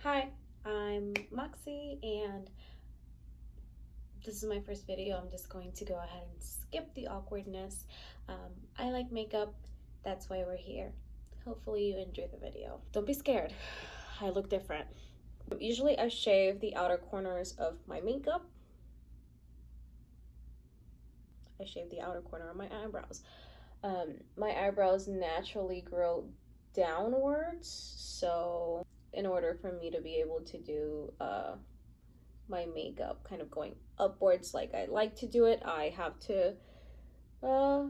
Hi, I'm Moxxie, and this is my first video. I'm just going to go ahead and skip the awkwardness. I like makeup, that's why we're here. Hopefully you enjoy the video. Don't be scared, I look different. Usually I shave the outer corners of my makeup. I shave the outer corner of my eyebrows. My eyebrows naturally grow downwards, so in order for me to be able to do my makeup kind of going upwards like I like to do it, I have to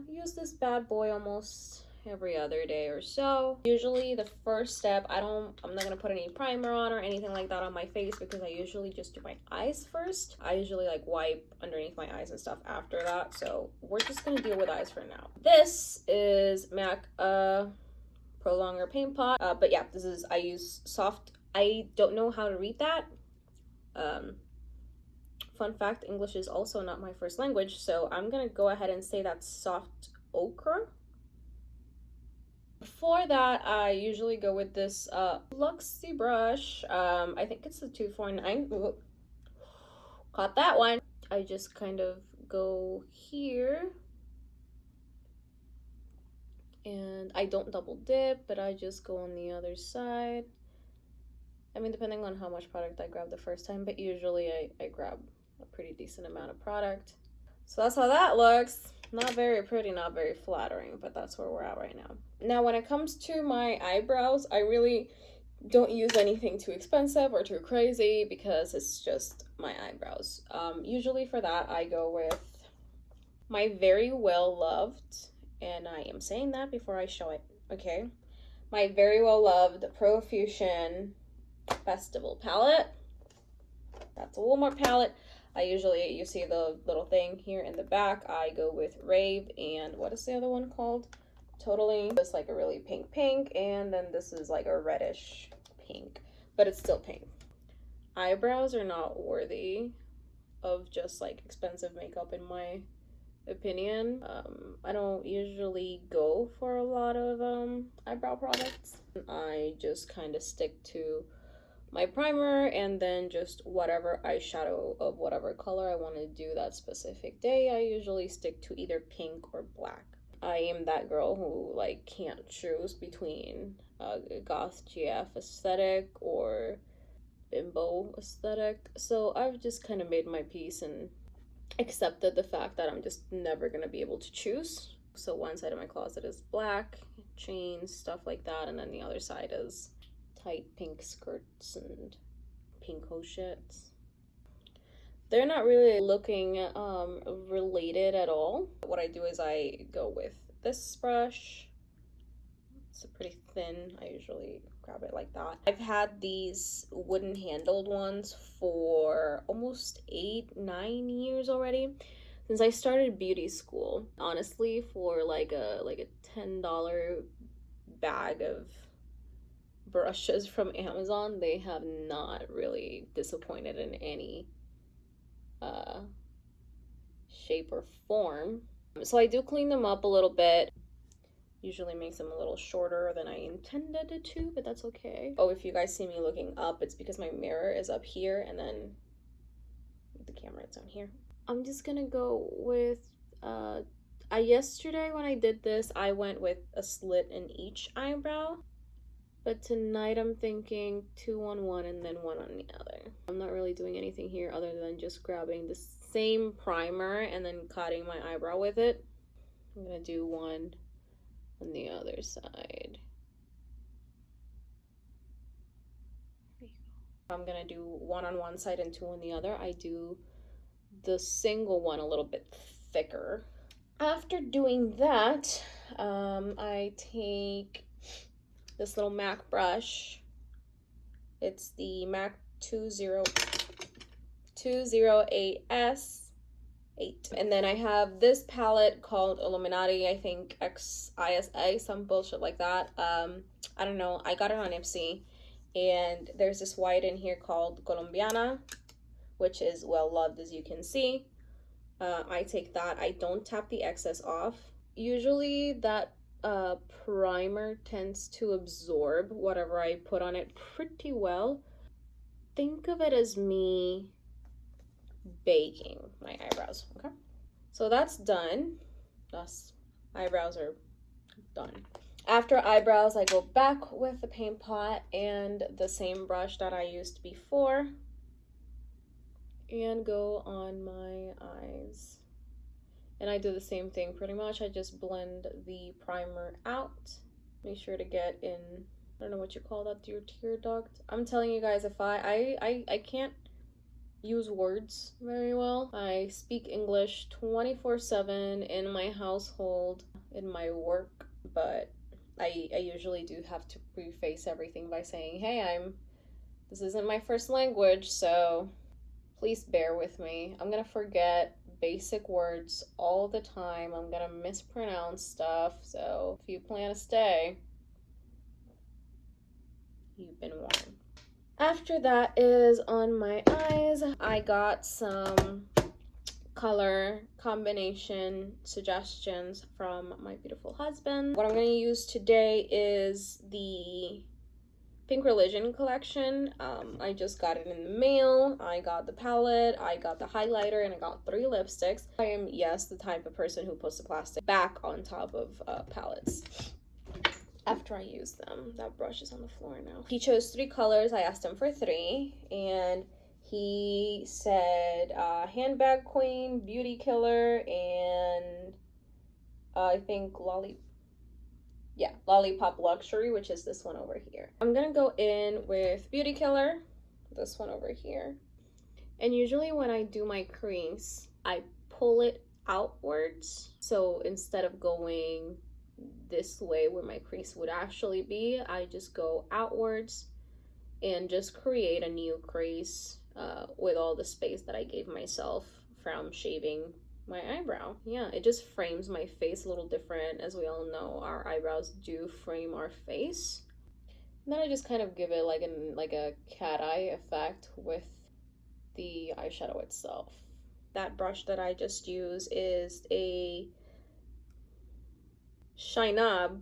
use this bad boy almost every other day or so. Usually the first step, I'm not gonna put any primer on or anything like that on my face because I usually just do my eyes first. I usually like wipe underneath my eyes and stuff after that, so we're just gonna deal with eyes for now. This is MAC Prolonger Paint Pot, but yeah, I use soft. I don't know how to read that. Fun fact, English is also not my first language, so I'm gonna go ahead and say that's soft ochre. Before that, I usually go with this Luxury brush. I think it's the 249. Ooh, caught that one. I just kind of go here, and I don't double dip, but I just go on the other side. I mean, depending on how much product I grab the first time, but usually I grab a pretty decent amount of product. So that's how that looks. Not very pretty, not very flattering, but that's where we're at right now. Now, when it comes to my eyebrows, I really don't use anything too expensive or too crazy because it's just my eyebrows. Usually for that, I go with my very well loved, and I am saying that before I show it, okay? My very well loved Profusion Festival palette. That's a Walmart palette. You see the little thing here in the back. I go with Rave, and what is the other one called? Totally. It's like a really pink, and then this is like a reddish pink, but it's still pink. Eyebrows are not worthy of just like expensive makeup in my opinion. I don't usually go for a lot of eyebrow products. I just kind of stick to my primer and then just whatever eyeshadow of whatever color I want to do that specific day. I usually stick to either pink or black. I am that girl who like can't choose between goth GF aesthetic or bimbo aesthetic, so I've just kind of made my peace and accepted the fact that I'm just never gonna be able to choose. So one side of my closet is black, chains, stuff like that, and then the other side is tight pink skirts and pink shirts. They're not really looking related at all. What I do is I go with this brush. It's a pretty thin. I usually grab it like that. I've had these wooden handled ones for almost 8-9 years already, since I started beauty school. Honestly, for like a $10 bag of brushes from Amazon, they have not really disappointed in any shape or form. So I do clean them up a little bit. Usually makes them a little shorter than I intended it to, but that's okay. Oh, if you guys see me looking up, it's because my mirror is up here and then the camera is down here. I'm just gonna go with yesterday when I did this, I went with a slit in each eyebrow. But tonight I'm thinking 2 on one and then 1 on the other. I'm not really doing anything here other than just grabbing the same primer and then cutting my eyebrow with it. I'm gonna do 1 on the other side. I'm gonna do 1 on one side and 2 on the other. I do the single one a little bit thicker. After doing that, I take this little MAC brush. It's the MAC 208S8. And then I have this palette called Illuminati, I think XISA, some bullshit like that. I don't know, I got it on Ipsy. And there's this white in here called Colombiana, which is well loved, as you can see. I take that. I don't tap the excess off. Usually that primer tends to absorb whatever I put on it pretty well. think of it as me baking my eyebrows, okay? So that's done. Thus, eyebrows are done. After eyebrows, I go back with the paint pot and the same brush that I used before and go on my eyes. And I do the same thing pretty much. I just blend the primer out. Make sure to get in, I don't know what you call that, your tear duct. I'm telling you guys, if I can't use words very well. I speak English 24/7 in my household, in my work, but I usually do have to preface everything by saying, hey, this isn't my first language, so please bear with me. I'm gonna forget basic words all the time. I'm gonna mispronounce stuff, so if you plan to stay, you've been warned. After that is on my eyes. I got some color combination suggestions from my beautiful husband. What I'm going to use today is the Pink Religion collection. I just got it in the mail. I got the palette, I got the highlighter, and I got 3 lipsticks. I am, yes, the type of person who puts the plastic back on top of palettes after I use them. That brush is on the floor now. He chose 3 colors. I asked him for 3, and he said Handbag Queen, Beauty Killer, and I think Lollipop Luxury, which is this one over here. I'm gonna go in with Beauty Killer, this one over here. And usually when I do my crease, I pull it outwards. So instead of going this way where my crease would actually be, I just go outwards and just create a new crease with all the space that I gave myself from shaving my eyebrow. Yeah, it just frames my face a little different. As we all know, our eyebrows do frame our face. And then I just kind of give it like a cat eye effect with the eyeshadow itself. That brush that I just used is a Shinab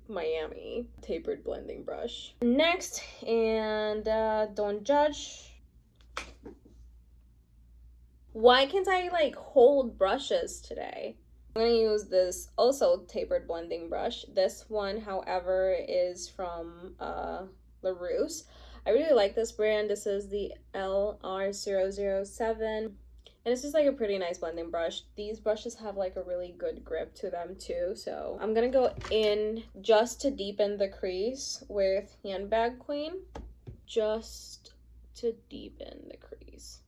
Miami tapered blending brush. Next, and don't judge. Why can't I like hold brushes today? I'm gonna use this also tapered blending brush. This one, however, is from Laruce. I really like this brand. This is the LR007. And it's just like a pretty nice blending brush. These brushes have like a really good grip to them too. So I'm gonna go in just to deepen the crease with Handbag Queen. Just to deepen the crease.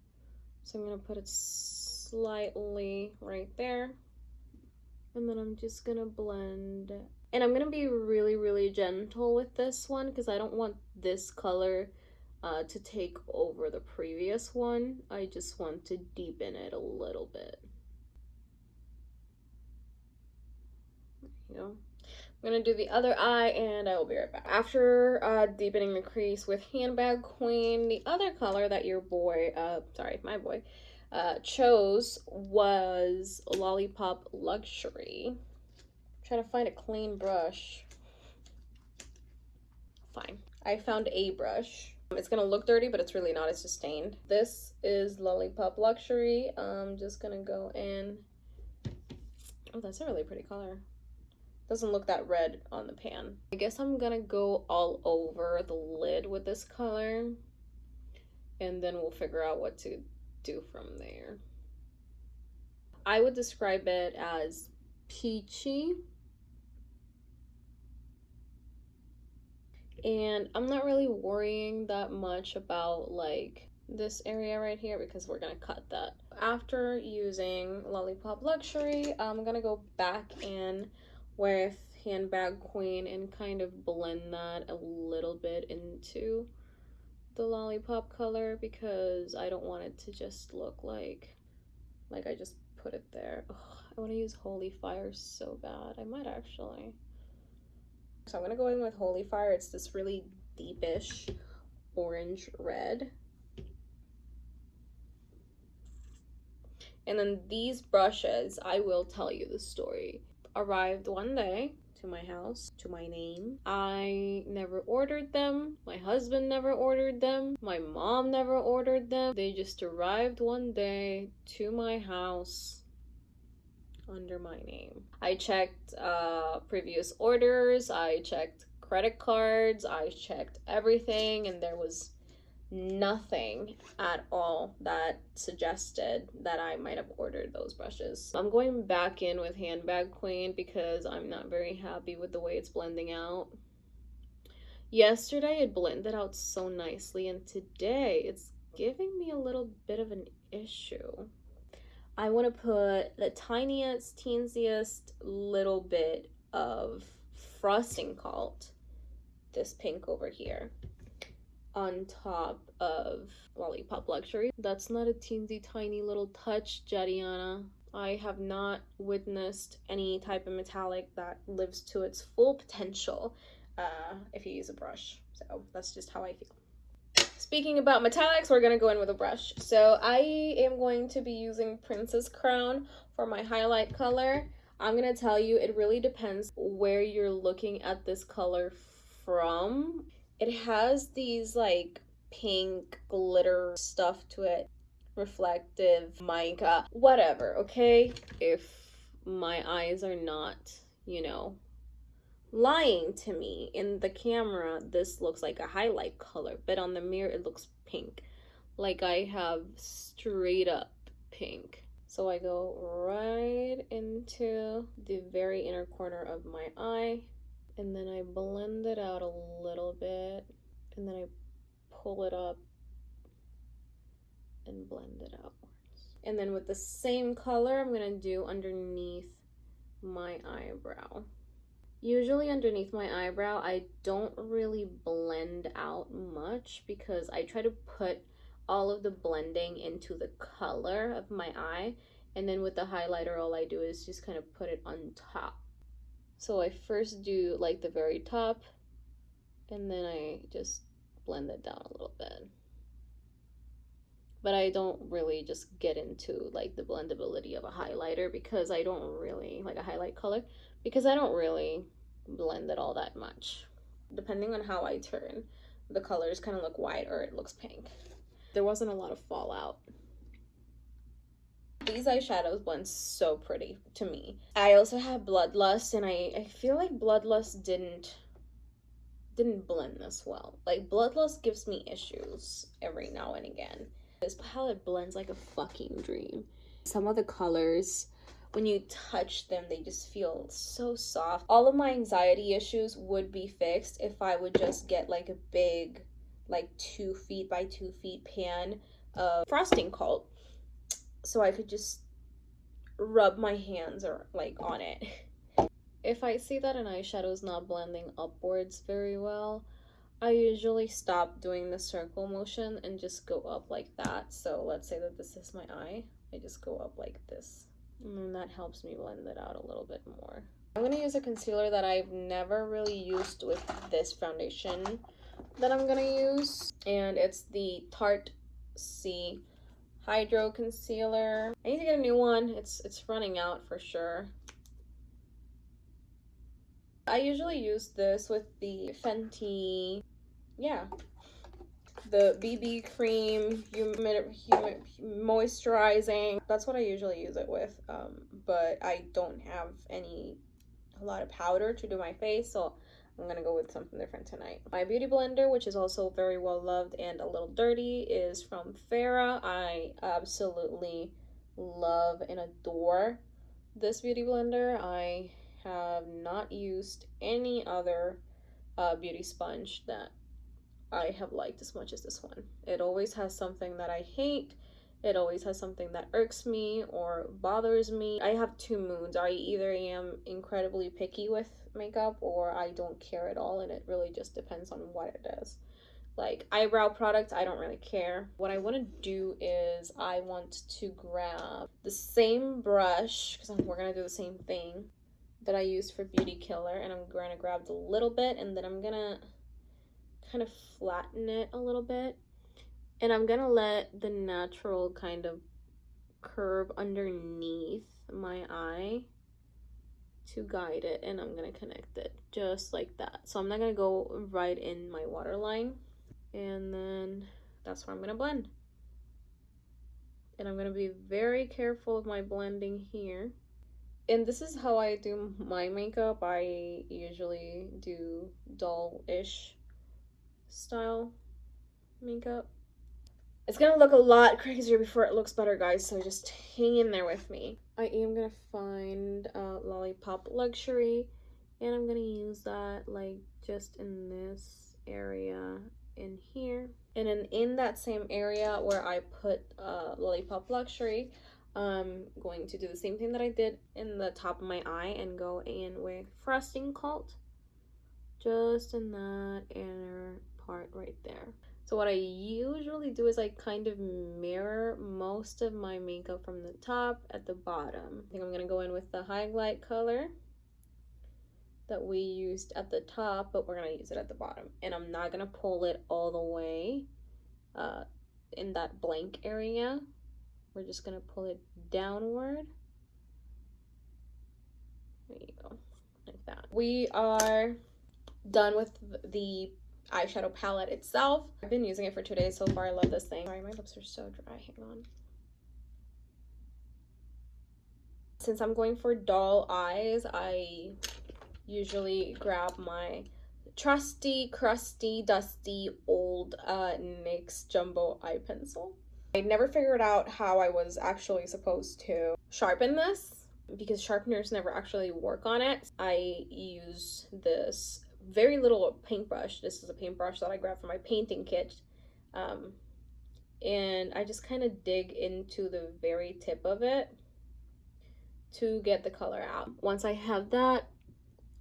So I'm gonna put it slightly right there. And then I'm just gonna blend. And I'm gonna be really, really gentle with this one because I don't want this color to take over the previous one. I just want to deepen it a little bit. You know, I'm gonna do the other eye and I will be right back. After deepening the crease with Handbag Queen, the other color that your boy, my boy, chose was Lollipop Luxury. I'm trying to find a clean brush. Fine. I found a brush. It's gonna look dirty, but it's really not. It's just stained. This is Lollipop Luxury. I'm just gonna go in. Oh, that's a really pretty color. Doesn't look that red on the pan. I guess I'm gonna go all over the lid with this color, and then we'll figure out what to do from there. I would describe it as peachy. And I'm not really worrying that much about like this area right here because we're gonna cut that. After using Lollipop Luxury, I'm gonna go back in with Handbag Queen and kind of blend that a little bit into the lollipop color because I don't want it to just look like I just put it there. Ugh, I want to use Holy Fire so bad. I might actually. So I'm gonna go in with Holy Fire. It's this really deepish orange red. And then these brushes, I will tell you the story. Arrived one day to my house, to my name. I never ordered them. My husband never ordered them. My mom never ordered them. They just arrived one day to my house under my name. I checked previous orders. I checked credit cards. I checked everything, and there was nothing at all that suggested that I might have ordered those brushes. I'm going back in with Handbag Queen because I'm not very happy with the way it's blending out. Yesterday it blended out so nicely, and today it's giving me a little bit of an issue. I want to put the tiniest, teensiest little bit of frosting cult, this pink over here, on top of Lollipop Luxury. That's not a teensy tiny little touch, Jadiana. I have not witnessed any type of metallic that lives to its full potential if you use a brush. So that's just how I feel. Speaking about metallics, we're gonna go in with a brush. So I am going to be using Princess Crown for my highlight color. I'm gonna tell you, it really depends where you're looking at this color from. It has these like pink glitter stuff to it, reflective mica, whatever, okay? If my eyes are not, you know, lying to me in the camera, this looks like a highlight color, but on the mirror it looks pink. Like I have straight up pink. So I go right into the very inner corner of my eye, and then I blend it out a little bit, and then I pull it up and blend it outwards. And then with the same color, I'm gonna do underneath my eyebrow. Usually underneath my eyebrow, I don't really blend out much because I try to put all of the blending into the color of my eye, and then with the highlighter, all I do is just kind of put it on top. So I first do like the very top, and then I just blend it down a little bit. But I don't really just get into like the blendability of a highlighter because I don't really like a highlight color because I don't really blend it all that much. Depending on how I turn, the colors kind of look white or it looks pink. There wasn't a lot of fallout. These eyeshadows blend so pretty to me. I also have Bloodlust, and I feel like Bloodlust didn't blend this well. Like Bloodlust gives me issues every now and again. This palette blends like a fucking dream. Some of the colors, when you touch them, they just feel so soft. All of my anxiety issues would be fixed if I would just get like a big, like 2 feet by 2 feet pan of frosting cult, so I could just rub my hands or like on it. If I see that an eyeshadow is not blending upwards very well, I usually stop doing the circle motion and just go up like that. So let's say that this is my eye, I just go up like this, and then that helps me blend it out a little bit more. I'm gonna use a concealer that I've never really used with this foundation that I'm gonna use, and it's the Tarte Hydro Concealer. I need to get a new one. It's running out for sure. I usually use this with the Fenty, yeah, the BB cream, moisturizing. That's what I usually use it with, but I don't have a lot of powder to do my face, so I'm gonna go with something different tonight. My beauty blender, which is also very well loved and a little dirty, is from Farrah. I absolutely love and adore this beauty blender. I have not used any other beauty sponge that I have liked as much as this one. It always has something that I hate. It always has something that irks me or bothers me. I have 2 moods. I either am incredibly picky with makeup or I don't care at all, and it really just depends on what it is. Like eyebrow products, I don't really care. What I want to do is I want to grab the same brush, because we're going to do the same thing, that I used for Beauty Killer, and I'm going to grab the little bit, and then I'm going to kind of flatten it a little bit. And I'm gonna let the natural kind of curve underneath my eye to guide it, and I'm gonna connect it just like that. So I'm not gonna go right in my waterline, and then that's where I'm gonna blend. And I'm gonna be very careful with my blending here. And this is how I do my makeup. I usually do dull-ish style makeup. It's gonna look a lot crazier before it looks better, guys, so just hang in there with me. I am gonna find Lollipop Luxury, and I'm gonna use that like just in this area in here. And then in that same area where I put Lollipop Luxury, I'm going to do the same thing that I did in the top of my eye and go in with Frosting Cult, just in that inner part right there. So what I usually do is I kind of mirror most of my makeup from the top at the bottom. I think I'm going to go in with the highlight color that we used at the top, but we're going to use it at the bottom. And I'm not going to pull it all the way in that blank area. We're just going to pull it downward. There you go, like that. We are done with the eyeshadow palette itself. I've been using it for 2 days so far. I love this thing. Sorry, my lips are so dry. Hang on. Since I'm going for dull eyes, I usually grab my trusty, crusty, dusty, old NYX Jumbo Eye Pencil. I never figured out how I was actually supposed to sharpen this because sharpeners never actually work on it. I use this very little paintbrush. This is a paintbrush that I grabbed from my painting kit, and I just kind of dig into the very tip of it to get the color out. Once I have that,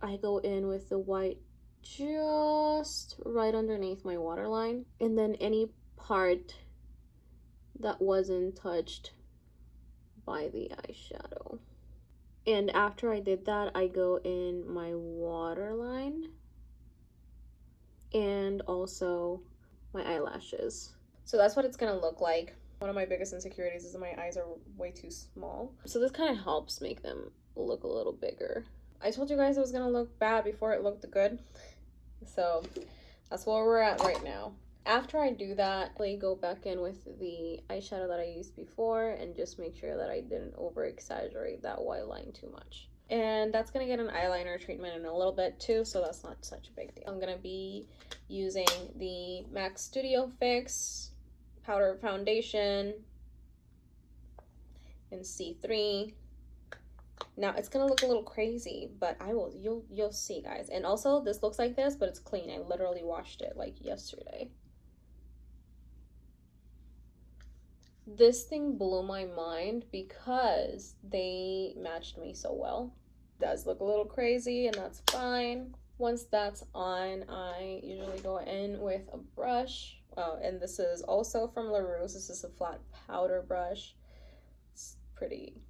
I go in with the white just right underneath my waterline, and then any part that wasn't touched by the eyeshadow. And after I did that, I go in my waterline and also my eyelashes. So that's what it's gonna look like. One of my biggest insecurities is that my eyes are way too small. So this kind of helps make them look a little bigger. I told you guys it was gonna look bad before it looked good. So that's where we're at right now. After I do that, I go back in with the eyeshadow that I used before and just make sure that I didn't over exaggerate that white line too much. And that's gonna get an eyeliner treatment in a little bit too, so that's not such a big deal. I'm gonna be using the MAC Studio Fix powder foundation in C3. Now it's gonna look a little crazy, but you'll see, guys. And also this looks like this, but it's clean. I literally washed it like yesterday. This thing blew my mind because they matched me so well. It does look a little crazy, and that's fine. Once that's on, I usually go in with a brush. And this is also from Laruce. This is a flat powder brush. It's pretty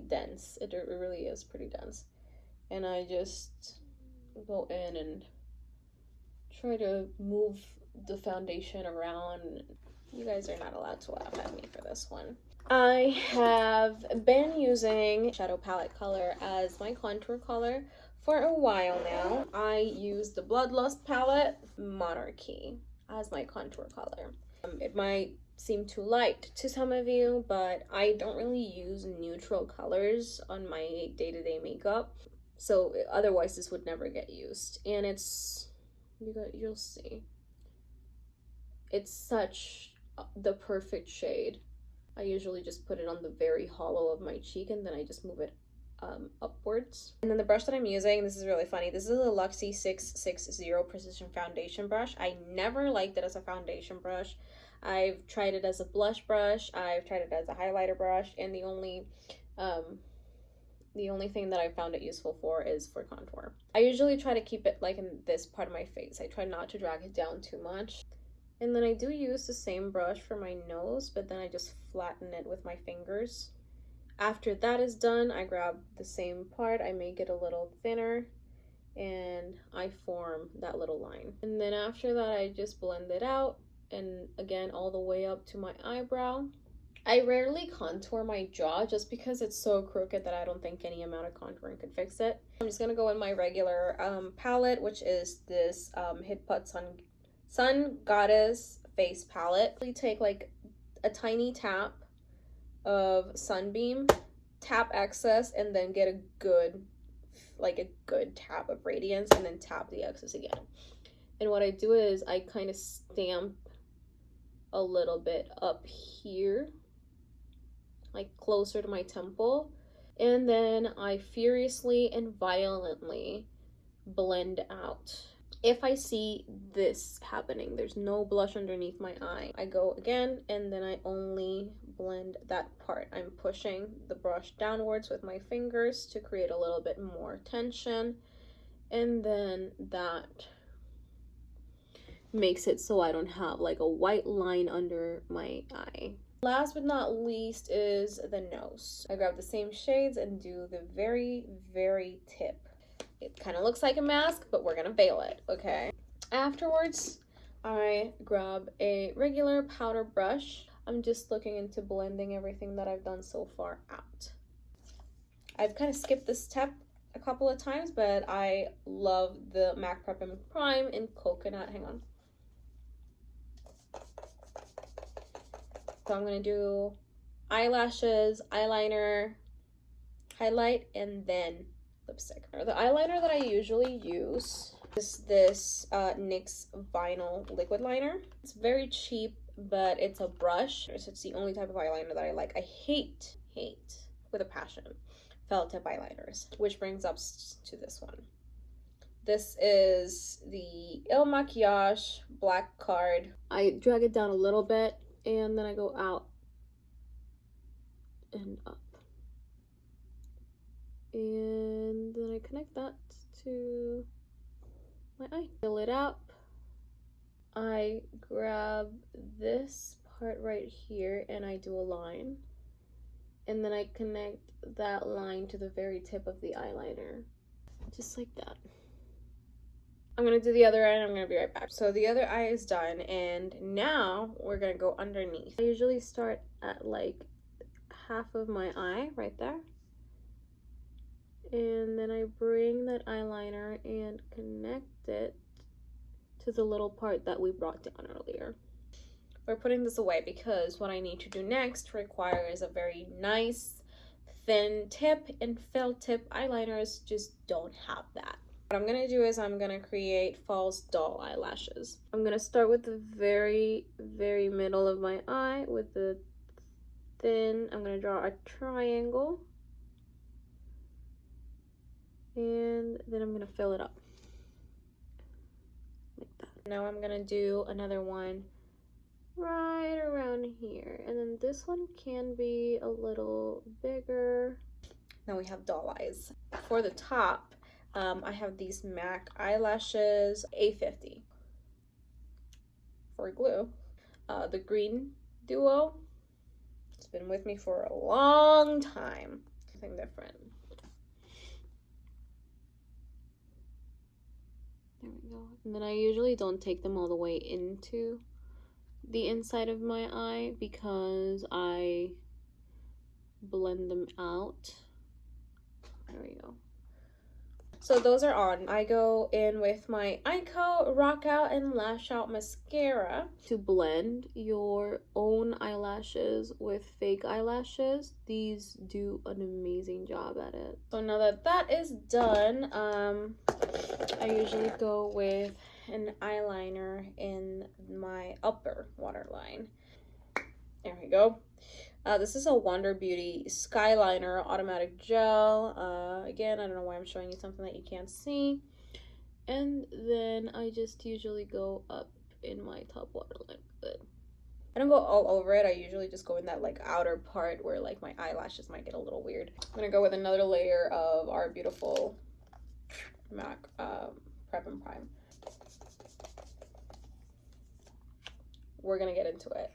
dense. It really is pretty dense. And I just go in and try to move the foundation around. You guys are not allowed to laugh at me for this one. I have been using shadow palette color as my contour color for a while now. I use the Bloodlust palette, Monarchy, as my contour color. It might seem too light to some of you, but I don't really use neutral colors on my day-to-day makeup, so otherwise this would never get used. And you'll see, it's such the perfect shade. I usually just put it on the very hollow of my cheek, and then I just move it upwards. And then the brush that I'm using, this is really funny, this is a Luxie 660 Precision Foundation brush. I never liked it as a foundation brush. I've tried it as a blush brush, I've tried it as a highlighter brush, and the only thing that I found it useful for is for contour. I usually try to keep it like in this part of my face. I try not to drag it down too much. And then I do use the same brush for my nose, but then I just flatten it with my fingers. After that is done, I grab the same part, I make it a little thinner, and I form that little line. And then after that, I just blend it out, and again, all the way up to my eyebrow. I rarely contour my jaw just because it's so crooked that I don't think any amount of contouring could fix it. I'm just gonna go in my regular palette, which is this Hipdot Sun Goddess face palette. We take like a tiny tap of Sunbeam, tap excess, and then get a good tap of radiance, and then tap the excess again. And what I do is I kind of stamp a little bit up here, like closer to my temple, and then I furiously and violently blend out. If I see this happening, there's no blush underneath my eye, I go again, and then I only blend that part. I'm pushing the brush downwards with my fingers to create a little bit more tension, and then that makes it so I don't have like a white line under my eye. Last but not least is the nose. I grab the same shades and do the very, very tip. It kind of looks like a mask, but we're gonna veil it, okay? Afterwards, I grab a regular powder brush. I'm just looking into blending everything that I've done so far out. I've kind of skipped this step a couple of times, but I love the MAC Prep and Prime in Coconut. Hang on. So I'm gonna do eyelashes, eyeliner, highlight, and then lipstick. The eyeliner that I usually use is this NYX Vinyl Liquid Liner. It's very cheap, but it's a brush. It's the only type of eyeliner that I like. I hate with a passion felt tip eyeliners, which brings us to this one. This is the Il Makiage Black Card. I drag it down a little bit, and then I go out and up. And then I connect that to my eye. Fill it up. I grab this part right here and I do a line. And then I connect that line to the very tip of the eyeliner. Just like that. I'm gonna do the other eye and I'm gonna be right back. So the other eye is done, and now we're gonna go underneath. I usually start at like half of my eye right there. And then I bring that eyeliner and connect it to the little part that we brought down earlier. We're putting this away because what I need to do next requires a very nice thin tip, and felt tip eyeliners just don't have that. What I'm gonna do is I'm gonna create false doll eyelashes. I'm gonna start with the very, very middle of my eye with the thin. I'm gonna draw a triangle, and then I'm gonna fill it up like that. Now I'm gonna do another one right around here, and then this one can be a little bigger. Now we have doll eyes. For the top, I have these MAC eyelashes, A50 for glue. The green duo, it's been with me for a long time. Something different. There we go. And then I usually don't take them all the way into the inside of my eye because I blend them out. There we go. So those are on. I go in with my Ico Rock Out and Lash Out Mascara to blend your own eyelashes with fake eyelashes. These do an amazing job at it. So now that that is done, I usually go with an eyeliner in my upper waterline. There we go. This is a Wonder Beauty Skyliner Automatic Gel. Again, I don't know why I'm showing you something that you can't see. And then I just usually go up in my top waterline with it. I don't go all over it. I usually just go in that like outer part where like my eyelashes might get a little weird. I'm gonna go with another layer of our beautiful MAC Prep and Prime. We're gonna get into it.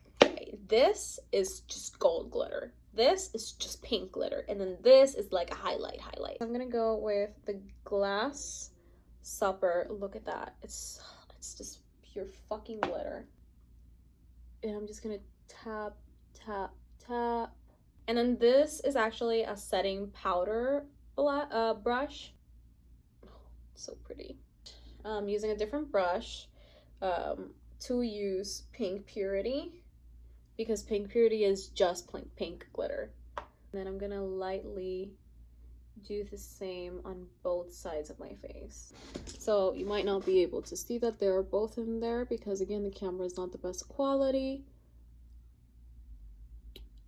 This is just gold glitter. This is just pink glitter. And then this is like a highlight. I'm gonna go with the Glass Supper. Look at that. It's just pure fucking glitter. And I'm just gonna tap, tap, Tap. And then this is actually a setting powder brush. So pretty. Using a different brush to use Pink Purity, because Pink Purity is just pink glitter. And then I'm gonna lightly do the same on both sides of my face. So you might not be able to see that they're both in there because again the camera is not the best quality,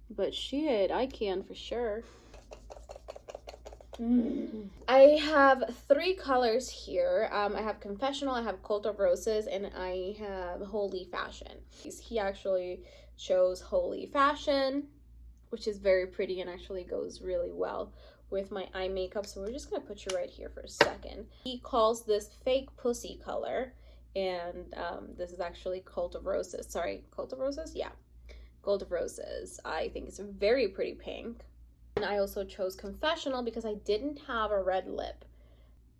but shit, I can for sure. I have 3 colors here. I have Confessional, I have Cult of Roses, and I have Holy Fashion. He actually chose Holy Fashion, which is very pretty and actually goes really well with my eye makeup. So we're just gonna put you right here for a second. He calls this Fake Pussy color, and this is actually Cult of Roses. Sorry, Cult of Roses? Yeah, Cult of Roses. I think it's a very pretty pink. And I also chose Confessional because I didn't have a red lip.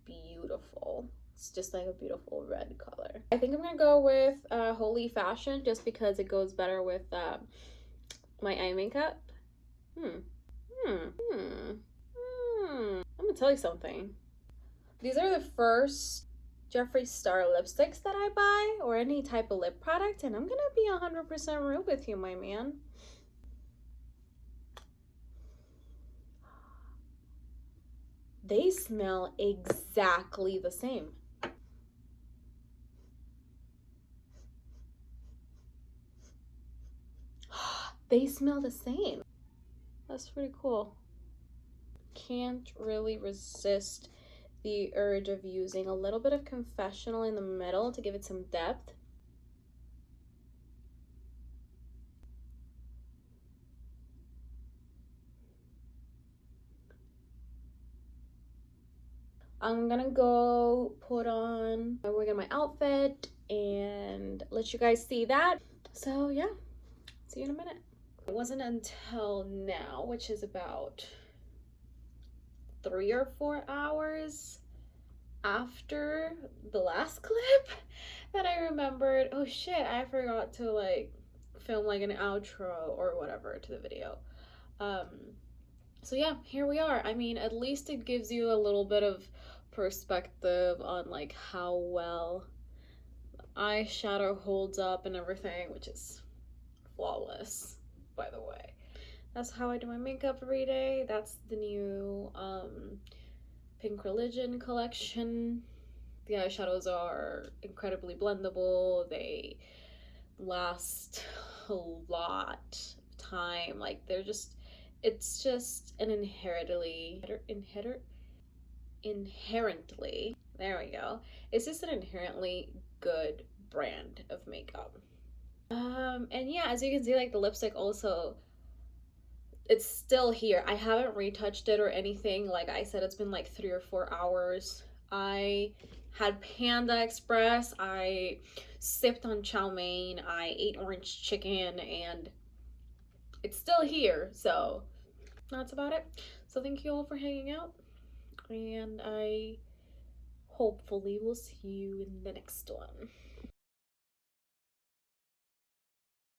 Beautiful. It's just like a beautiful red color. I think I'm gonna go with Holy Fashion just because it goes better with my eye makeup. I'm gonna tell you something. These are the first Jeffree Star lipsticks that I buy, or any type of lip product, and I'm gonna be 100% real with you, my man. They smell exactly the same. They smell the same. That's pretty cool. Can't really resist the urge of using a little bit of Confessional in the middle to give it some depth. I'm gonna go put on my wig and my outfit and let you guys see that. So yeah, see you in a minute. It wasn't until now, which is about 3 or 4 hours after the last clip, that I remembered, oh shit, I forgot to like film like an outro or whatever to the video. So yeah, here we are. I mean, at least it gives you a little bit of perspective on like how well eyeshadow holds up and everything, which is flawless, by the way. That's how I do my makeup every day. That's the new Pink Religion collection. The eyeshadows are incredibly blendable. They last a lot of time. Like they're just, it's just an inherently, there we go. It's just an inherently good brand of makeup. And yeah, as you can see, like the lipstick also, it's still here. I haven't retouched it or anything. Like I said, it's been like 3 or 4 hours. I had Panda Express, I sipped on chow mein, I ate orange chicken, and it's still here. So that's about it. So thank you all for hanging out, and I hopefully will see you in the next one.